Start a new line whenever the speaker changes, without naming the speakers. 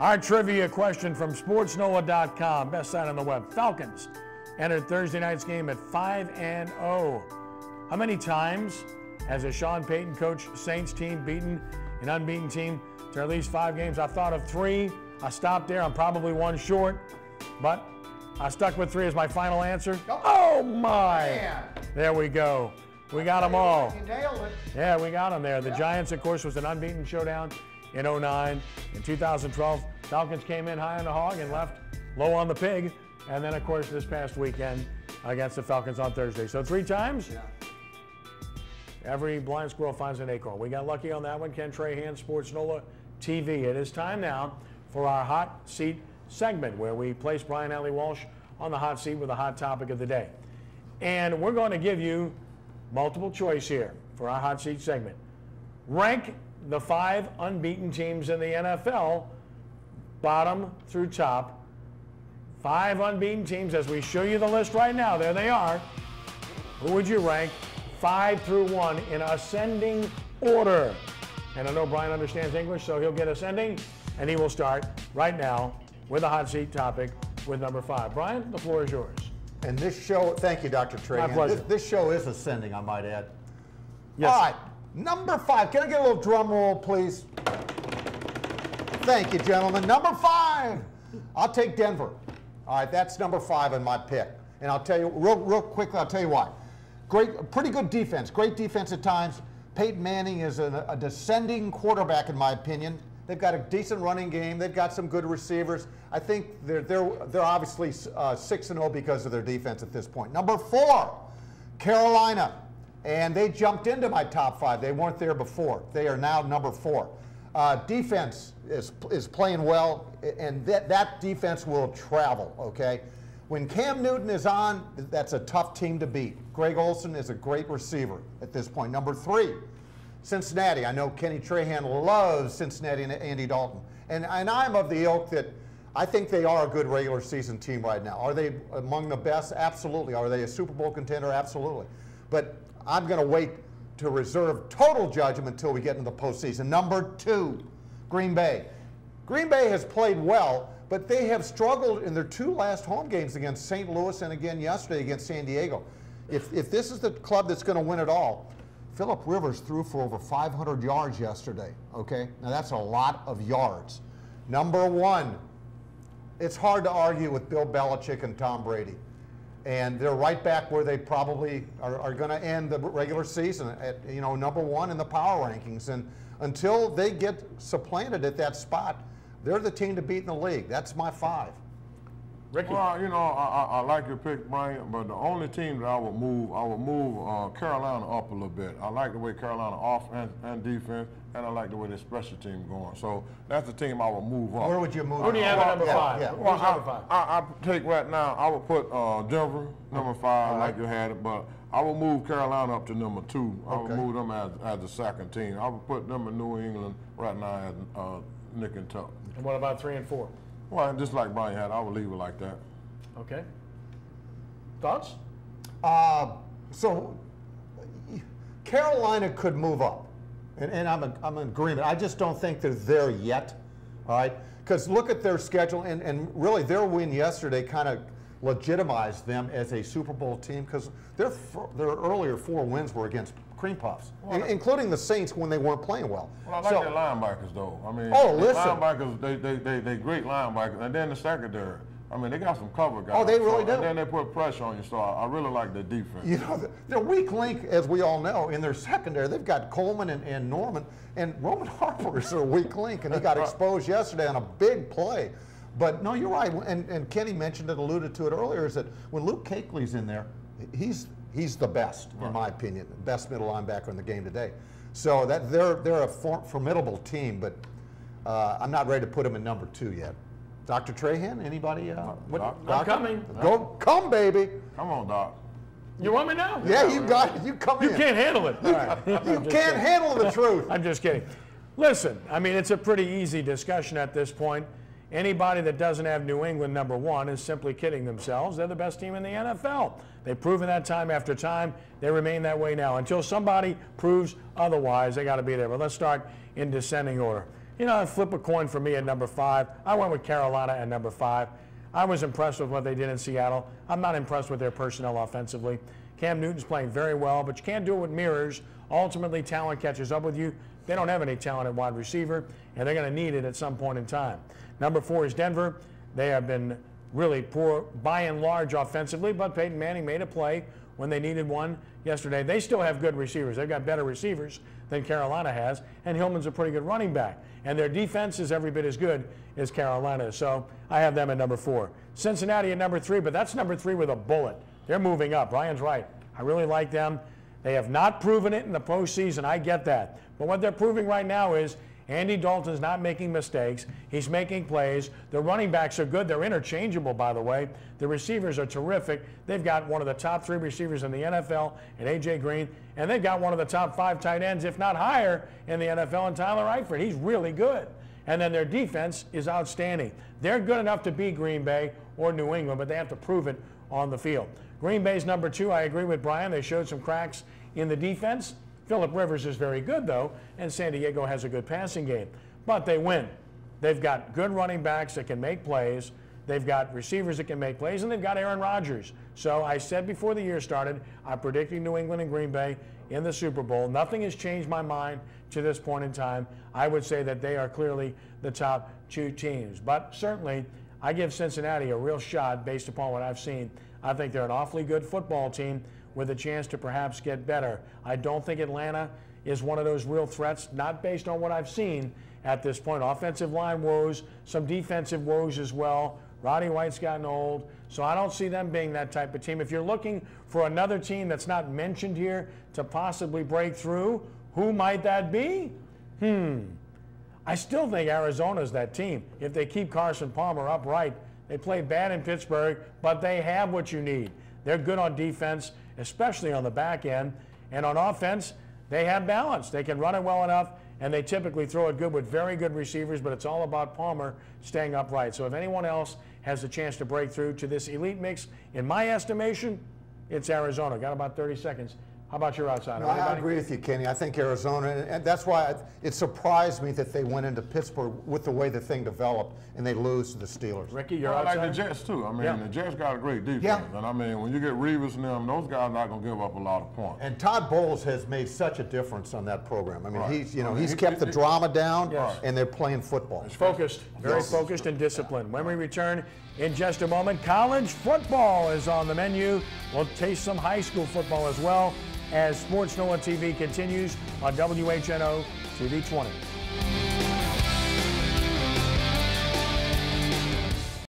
Our trivia question from sportsNOLA.com, best site on the web. Falcons entered Thursday night's game at 5-0. How many times has a Sean Payton coached Saints team beaten an unbeaten team to at least 5 games? I thought of 3. I stopped there. I'm probably 1 short, but I stuck with 3 as my final answer. Oh my! Man. There we go. We got them all.
You nailed it.
Yeah, we got them there. The Giants, of course, was an unbeaten showdown in 09. In 2012, Falcons came in high on the hog and left low on the pig. And then, of course, this past weekend against the Falcons on Thursday. So 3 times, every blind squirrel finds an acorn. We got lucky on that one. Ken Trahan, Sports NOLA TV. It is time now for our hot seat segment where we place Brian Alley Walsh on the hot seat with a hot topic of the day. And we're going to give you multiple choice here for our hot seat segment. Rank the 5 unbeaten teams in the NFL, bottom through top. 5 unbeaten teams as we show you the list right now. There they are. Who would you rank 5 through 1 in ascending order? And I know Brian understands English, so he'll get ascending, and he will start right now with a hot seat topic with number 5. Brian, the floor is yours.
And this show, thank you, Dr. Trahan.
My pleasure.
This show is ascending, I might add.
Yes.
All right, number 5. Can I get a little drum roll, please? Thank you, gentlemen. Number 5. I'll take Denver. All right, that's number 5 in my pick. And I'll tell you, real quickly, I'll tell you why. Pretty good defense. Great defense at times. Peyton Manning is a descending quarterback, in my opinion. They've got a decent running game. They've got some good receivers. I think they're obviously 6-0 because of their defense at this point. Number 4, Carolina. And they jumped into my top 5. They weren't there before. They are now number 4. Defense is playing well, and that defense will travel, okay? When Cam Newton is on, that's a tough team to beat. Greg Olsen is a great receiver at this point. Number 3, Cincinnati. I know Kenny Trahan loves Cincinnati and Andy Dalton. And I'm of the ilk that I think they are a good regular season team right now. Are they among the best? Absolutely. Are they a Super Bowl contender? Absolutely. But I'm going to wait to reserve total judgment until we get into the postseason. Number 2, Green Bay. Green Bay has played well, but they have struggled in their 2 last home games against St. Louis and again yesterday against San Diego. If this is the club that's going to win it all, Phillip Rivers threw for over 500 yards yesterday, okay? Now that's a lot of yards. Number 1, it's hard to argue with Bill Belichick and Tom Brady. And they're right back where they probably are going to end the regular season at, number 1 in the power rankings. And until they get supplanted at that spot, they're the team to beat in the league. That's my 5.
Ricky.
Well, I like your pick, Brian, but the only team that I would move Carolina up a little bit. I like the way Carolina offense and defense, and I like the way their special team going. So that's the team I would move up.
Where would you move?
Who do you have at number 5?
Yeah.
Who's number 5?
I take right now, I would put Denver, number 5, like you had it, but I would move Carolina up to number 2. I would move them as the second team. I would put them in New England right now as Nick and Tuck.
And what about 3 and 4?
Well, just like Brian had, I would leave it like that.
Okay. Thoughts?
So Carolina could move up, and I'm in agreement. I just don't think they're there yet, all right? Because look at their schedule, and really their win yesterday kind of legitimized them as a Super Bowl team because their earlier 4 wins were against cream puffs, including the Saints when they weren't playing well.
Well, I like their linebackers, though. I mean, linebackers, they great linebackers. And then the secondary. I mean, they got some cover guys.
Oh, they really do.
And then they put pressure on you, so I really like their defense.
Their weak link, as we all know, in their secondary, they've got Coleman and Norman, and Roman Harper is their weak link, and he got exposed yesterday on a big play. But, no, you're right, and Kenny mentioned it, alluded to it earlier, is that when Luke Kuechly's in there, he's the best, in my opinion, best middle linebacker in the game today. So they're a formidable team, but I'm not ready to put them in number 2 yet. Dr. Trahan, anybody?
I'm coming.
Come, baby.
Come on, Doc.
You want me now?
Yeah, you got it. You come in.
You can't handle it. All right.
You can't handle the truth.
I'm just kidding. Listen, I mean, it's a pretty easy discussion at this point. Anybody that doesn't have New England number 1 is simply kidding themselves. They're the best team in the NFL. They've proven that time after time. They remain that way now. Until somebody proves otherwise, they got to be there. But let's start in descending order. You know, flip a coin for me at number 5. I went with Carolina at number 5. I was impressed with what they did in Seattle. I'm not impressed with their personnel offensively. Cam Newton's playing very well, but you can't do it with mirrors. Ultimately, talent catches up with you. They don't have any talent at wide receiver, and they're going to need it at some point in time. Number 4 is Denver. They have been really poor by and large offensively, but Peyton Manning made a play when they needed one yesterday. They still have good receivers. They've got better receivers than Carolina has, and Hillman's a pretty good running back. And their defense is every bit as good as Carolina's. So I have them at number 4. Cincinnati at number 3, but that's number 3 with a bullet. They're moving up. Brian's right. I really like them. They have not proven it in the postseason. I get that. But what they're proving right now is Andy Dalton's not making mistakes. He's making plays. The running backs are good. They're interchangeable, by the way. The receivers are terrific. They've got one of the top 3 receivers in the NFL in A.J. Green, and they've got one of the top 5 tight ends, if not higher, in the NFL in Tyler Eifert. He's really good. And then their defense is outstanding. They're good enough to beat Green Bay or New England, but they have to prove it on the field. Green Bay's number 2. I agree with Brian. They showed some cracks in the defense. Phillip Rivers is very good, though, and San Diego has a good passing game. But they win. They've got good running backs that can make plays. They've got receivers that can make plays, and they've got Aaron Rodgers. So I said before the year started, I'm predicting New England and Green Bay in the Super Bowl. Nothing has changed my mind to this point in time. I would say that they are clearly the top 2 teams. But certainly, I give Cincinnati a real shot based upon what I've seen. I think they're an awfully good football team with a chance to perhaps get better. I don't think Atlanta is one of those real threats, not based on what I've seen at this point. Offensive line woes, some defensive woes as well. Roddy White's gotten old, so I don't see them being that type of team. If you're looking for another team that's not mentioned here to possibly break through, who might that be? I still think Arizona's that team. If they keep Carson Palmer upright, they played bad in Pittsburgh, but they have what you need. They're good on defense, especially on the back end. And on offense, they have balance. They can run it well enough, and they typically throw it good with very good receivers, but it's all about Palmer staying upright. So if anyone else has a chance to break through to this elite mix, in my estimation, it's Arizona. Got about 30 seconds. How about your outsider?
No, I agree with you, Kenny. I think Arizona, and that's why it surprised me that they went into Pittsburgh with the way the thing developed, and they lose to the Steelers.
Ricky, your
I
outsider?
like the Jets, too. I mean, the Jets got a great defense. And, I mean, when you get Reeves and them, those guys are not going to give up a lot of points.
And Todd Bowles has made such a difference on that program. I mean, he's kept the drama down, and they're playing football.
Focused, very focused and disciplined. When we return in just a moment, college football is on the menu. We'll taste some high school football as well, as Sports NOLA TV continues on WHNO TV 20.